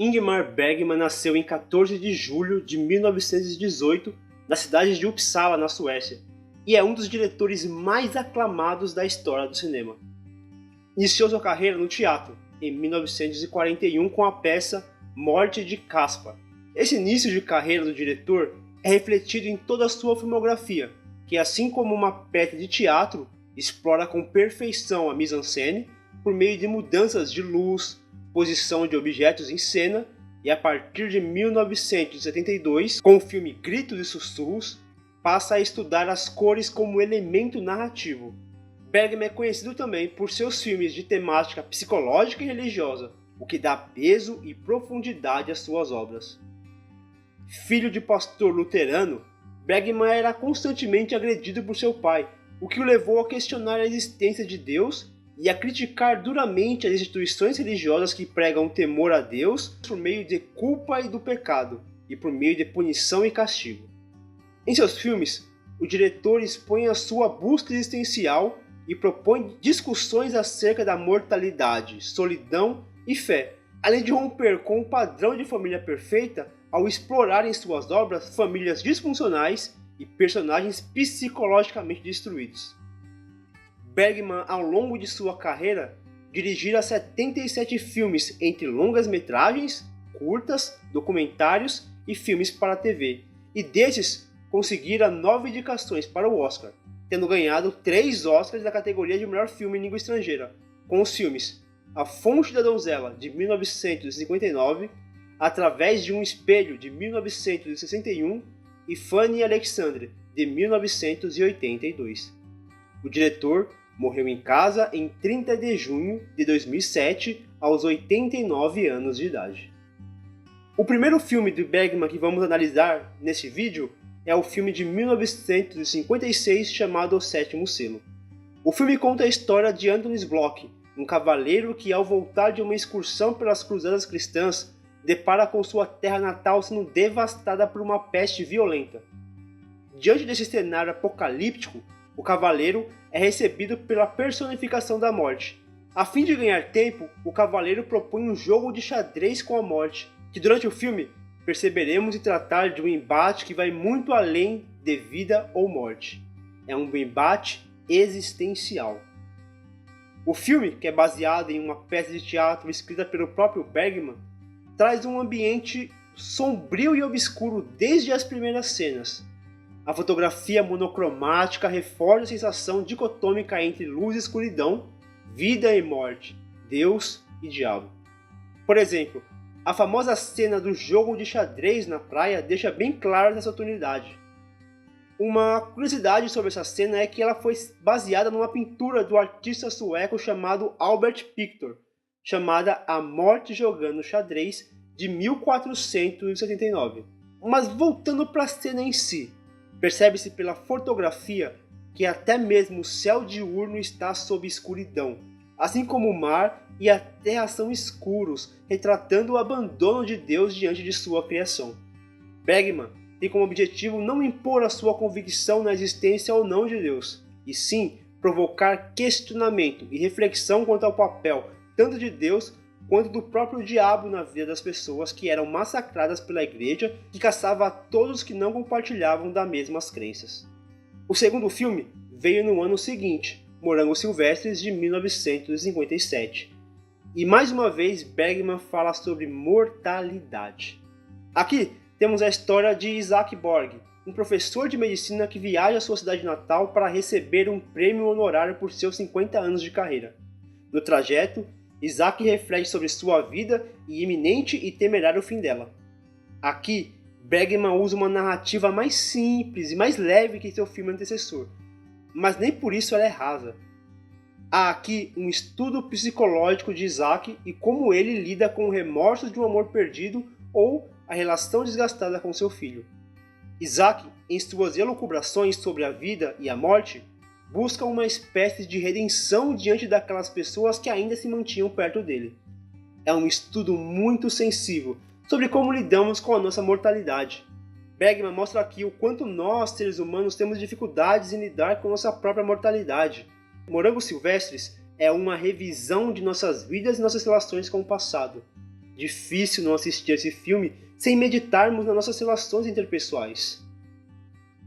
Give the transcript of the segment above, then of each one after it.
Ingmar Bergman nasceu em 14 de julho de 1918 na cidade de Uppsala, na Suécia, e é um dos diretores mais aclamados da história do cinema. Iniciou sua carreira no teatro, em 1941 com a peça Morte de Caspar. Esse início de carreira do diretor é refletido em toda a sua filmografia, que assim como uma peça de teatro, explora com perfeição a mise-en-scène por meio de mudanças de luz, posição de objetos em cena, e a partir de 1972, com o filme Gritos e Sussurros, passa a estudar as cores como elemento narrativo. Bergman é conhecido também por seus filmes de temática psicológica e religiosa, o que dá peso e profundidade às suas obras. Filho de pastor luterano, Bergman era constantemente agredido por seu pai, o que o levou a questionar a existência de Deus e a criticar duramente as instituições religiosas que pregam o temor a Deus por meio de culpa e do pecado, e por meio de punição e castigo. Em seus filmes, o diretor expõe a sua busca existencial e propõe discussões acerca da mortalidade, solidão e fé, além de romper com o padrão de família perfeita ao explorar em suas obras famílias disfuncionais e personagens psicologicamente destruídos. Bergman, ao longo de sua carreira, dirigira 77 filmes entre longas-metragens, curtas, documentários e filmes para a TV, e desses conseguira 9 indicações para o Oscar, tendo ganhado 3 Oscars da categoria de melhor filme em língua estrangeira, com os filmes A Fonte da Donzela, de 1959, Através de um Espelho, de 1961 e Fanny Alexandre, de 1982. O diretor morreu em casa em 30 de junho de 2007, aos 89 anos de idade. O primeiro filme de Bergman que vamos analisar neste vídeo é o filme de 1956 chamado O Sétimo Selo. O filme conta a história de Antonis Bloch, um cavaleiro que, ao voltar de uma excursão pelas cruzadas cristãs, depara com sua terra natal sendo devastada por uma peste violenta. Diante desse cenário apocalíptico, o cavaleiro é recebido pela personificação da morte. A fim de ganhar tempo, o cavaleiro propõe um jogo de xadrez com a morte, que durante o filme perceberemos se tratar de um embate que vai muito além de vida ou morte. É um embate existencial. O filme, que é baseado em uma peça de teatro escrita pelo próprio Bergman, traz um ambiente sombrio e obscuro desde as primeiras cenas. A fotografia monocromática reforça a sensação dicotômica entre luz e escuridão, vida e morte, Deus e diabo. Por exemplo, a famosa cena do jogo de xadrez na praia deixa bem clara essa tonalidade. Uma curiosidade sobre essa cena é que ela foi baseada numa pintura do artista sueco chamado Albert Pictor, chamada A Morte Jogando Xadrez, de 1479. Mas voltando para a cena em si, percebe-se pela fotografia que até mesmo o céu diurno está sob escuridão, assim como o mar e a terra são escuros, retratando o abandono de Deus diante de sua criação. Bergman tem como objetivo não impor a sua convicção na existência ou não de Deus, e sim provocar questionamento e reflexão quanto ao papel tanto de Deus quanto do próprio diabo na vida das pessoas que eram massacradas pela igreja, que caçava a todos que não compartilhavam das mesmas crenças. O segundo filme veio no ano seguinte, Morangos Silvestres, de 1957. E mais uma vez Bergman fala sobre mortalidade. Aqui temos a história de Isaac Borg, um professor de medicina que viaja à sua cidade natal para receber um prêmio honorário por seus 50 anos de carreira. No trajeto, Isaac reflete sobre sua vida e iminente e temerário fim dela. Aqui, Bergman usa uma narrativa mais simples e mais leve que seu filme antecessor, mas nem por isso ela é rasa. Há aqui um estudo psicológico de Isaac e como ele lida com o remorso de um amor perdido ou a relação desgastada com seu filho. Isaac, em suas elucubrações sobre a vida e a morte, busca uma espécie de redenção diante daquelas pessoas que ainda se mantinham perto dele. É um estudo muito sensível sobre como lidamos com a nossa mortalidade. Bergman mostra aqui o quanto nós, seres humanos, temos dificuldades em lidar com nossa própria mortalidade. Morangos Silvestres é uma revisão de nossas vidas e nossas relações com o passado. Difícil não assistir esse filme sem meditarmos nas nossas relações interpessoais.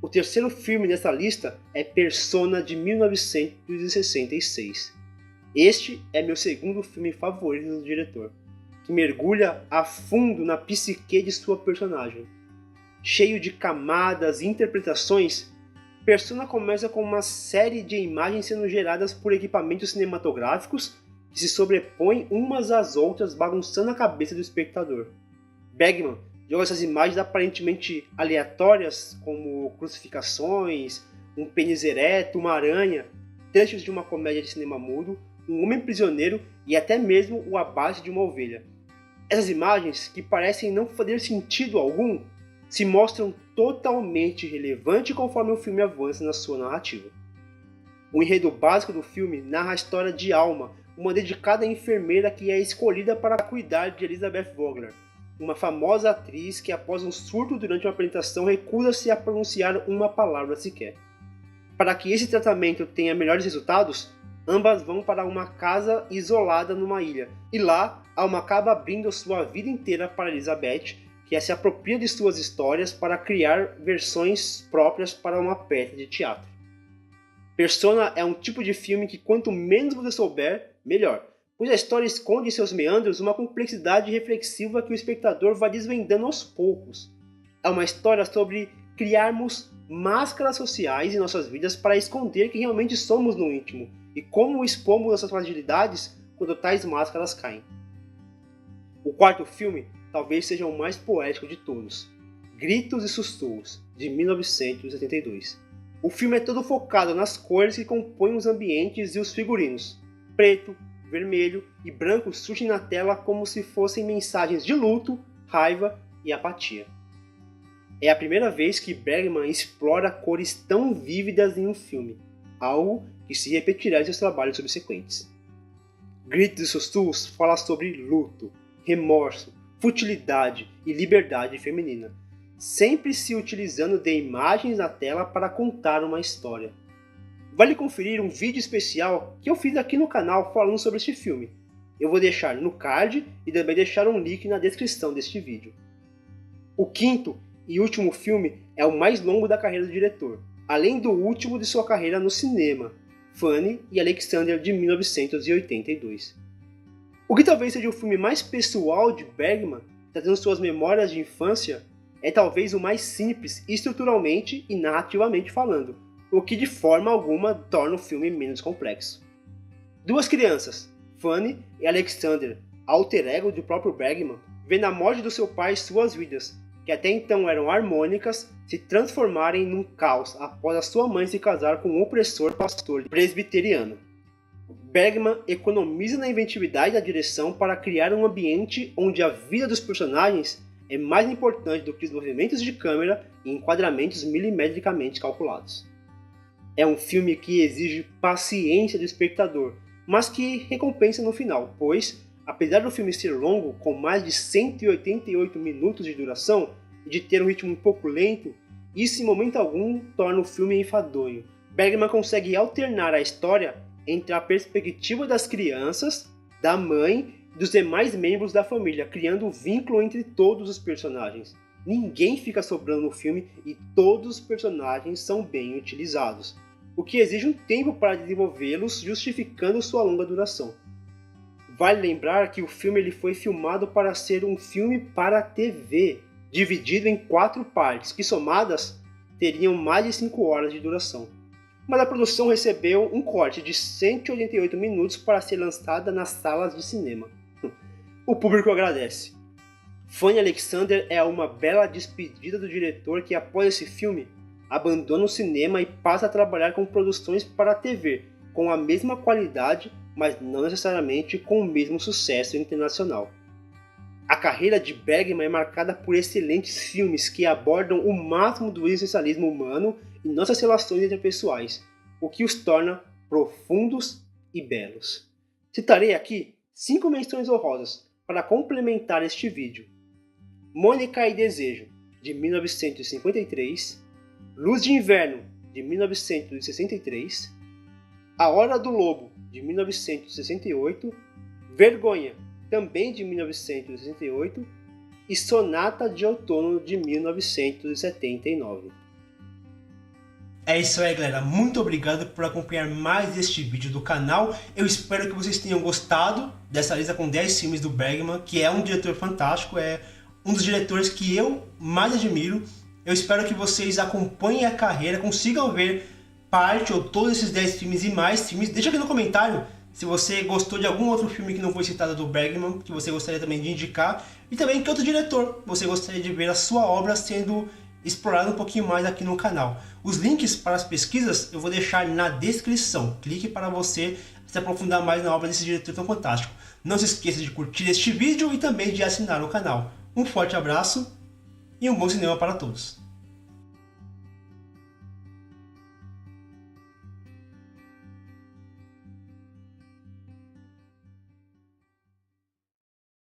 O terceiro filme dessa lista é Persona, de 1966. Este é meu segundo filme favorito do diretor, que mergulha a fundo na psique de sua personagem. Cheio de camadas e interpretações, Persona começa com uma série de imagens sendo geradas por equipamentos cinematográficos que se sobrepõem umas às outras, bagunçando a cabeça do espectador. Bergman joga essas imagens aparentemente aleatórias, como crucificações, um pênis ereto, uma aranha, trechos de uma comédia de cinema mudo, um homem prisioneiro e até mesmo o abate de uma ovelha. Essas imagens, que parecem não fazer sentido algum, se mostram totalmente relevantes conforme o filme avança na sua narrativa. O enredo básico do filme narra a história de Alma, uma dedicada enfermeira que é escolhida para cuidar de Elizabeth Vogler, uma famosa atriz que, após um surto durante uma apresentação, recusa-se a pronunciar uma palavra sequer. Para que esse tratamento tenha melhores resultados, ambas vão para uma casa isolada numa ilha, e lá Alma acaba abrindo sua vida inteira para Elizabeth, que se apropria de suas histórias para criar versões próprias para uma peça de teatro. Persona é um tipo de filme que quanto menos você souber, melhor, pois a história esconde em seus meandros uma complexidade reflexiva que o espectador vai desvendando aos poucos. É uma história sobre criarmos máscaras sociais em nossas vidas para esconder quem realmente somos no íntimo e como expomos nossas fragilidades quando tais máscaras caem. O quarto filme talvez seja o mais poético de todos, Gritos e Sussurros, de 1972. O filme é todo focado nas cores que compõem os ambientes e os figurinos. Preto, vermelho e branco surgem na tela como se fossem mensagens de luto, raiva e apatia. É a primeira vez que Bergman explora cores tão vívidas em um filme, algo que se repetirá em seus trabalhos subsequentes. Gritos e Sussurros fala sobre luto, remorso, futilidade e liberdade feminina, sempre se utilizando de imagens na tela para contar uma história. Vale conferir um vídeo especial que eu fiz aqui no canal falando sobre este filme. Eu vou deixar no card e também deixar um link na descrição deste vídeo. O quinto e último filme é o mais longo da carreira do diretor, além do último de sua carreira no cinema, Fanny e Alexander, de 1982. O que talvez seja o filme mais pessoal de Bergman, trazendo suas memórias de infância, é talvez o mais simples estruturalmente e narrativamente falando, o que de forma alguma torna o filme menos complexo. Duas crianças, Fanny e Alexander, alter ego do próprio Bergman, vê na morte do seu pai suas vidas, que até então eram harmônicas, se transformarem num caos após a sua mãe se casar com um opressor pastor presbiteriano. Bergman economiza na inventividade da direção para criar um ambiente onde a vida dos personagens é mais importante do que os movimentos de câmera e enquadramentos milimetricamente calculados. É um filme que exige paciência do espectador, mas que recompensa no final, pois, apesar do filme ser longo, com mais de 188 minutos de duração, e de ter um ritmo um pouco lento, isso em momento algum torna o filme enfadonho. Bergman consegue alternar a história entre a perspectiva das crianças, da mãe e dos demais membros da família, criando um vínculo entre todos os personagens. Ninguém fica sobrando no filme e todos os personagens são bem utilizados, o que exige um tempo para desenvolvê-los, justificando sua longa duração. Vale lembrar que o filme ele foi filmado para ser um filme para a TV, dividido em 4 partes, que somadas teriam mais de 5 horas de duração. Mas a produção recebeu um corte de 188 minutos para ser lançada nas salas de cinema. O público agradece. Fanny Alexander é uma bela despedida do diretor que, após esse filme, abandona o cinema e passa a trabalhar com produções para a TV, com a mesma qualidade, mas não necessariamente com o mesmo sucesso internacional. A carreira de Bergman é marcada por excelentes filmes que abordam o máximo do existencialismo humano e nossas relações interpessoais, o que os torna profundos e belos. Citarei aqui 5 menções honrosas para complementar este vídeo. Mônica e Desejo, de 1953, Luz de Inverno, de 1963, A Hora do Lobo, de 1968, Vergonha, também de 1968, e Sonata de Outono, de 1979. É isso aí, galera. Muito obrigado por acompanhar mais este vídeo do canal. Eu espero que vocês tenham gostado dessa lista com 10 filmes do Bergman, que é um diretor fantástico, é um dos diretores que eu mais admiro. Eu espero que vocês acompanhem a carreira, consigam ver parte ou todos esses 10 filmes e mais filmes. Deixa aqui no comentário se você gostou de algum outro filme que não foi citado do Bergman, que você gostaria também de indicar, e também que outro diretor você gostaria de ver a sua obra sendo explorada um pouquinho mais aqui no canal. Os links para as pesquisas eu vou deixar na descrição. Clique para você se aprofundar mais na obra desse diretor tão fantástico. Não se esqueça de curtir este vídeo e também de assinar o canal. Um forte abraço e um bom cinema para todos.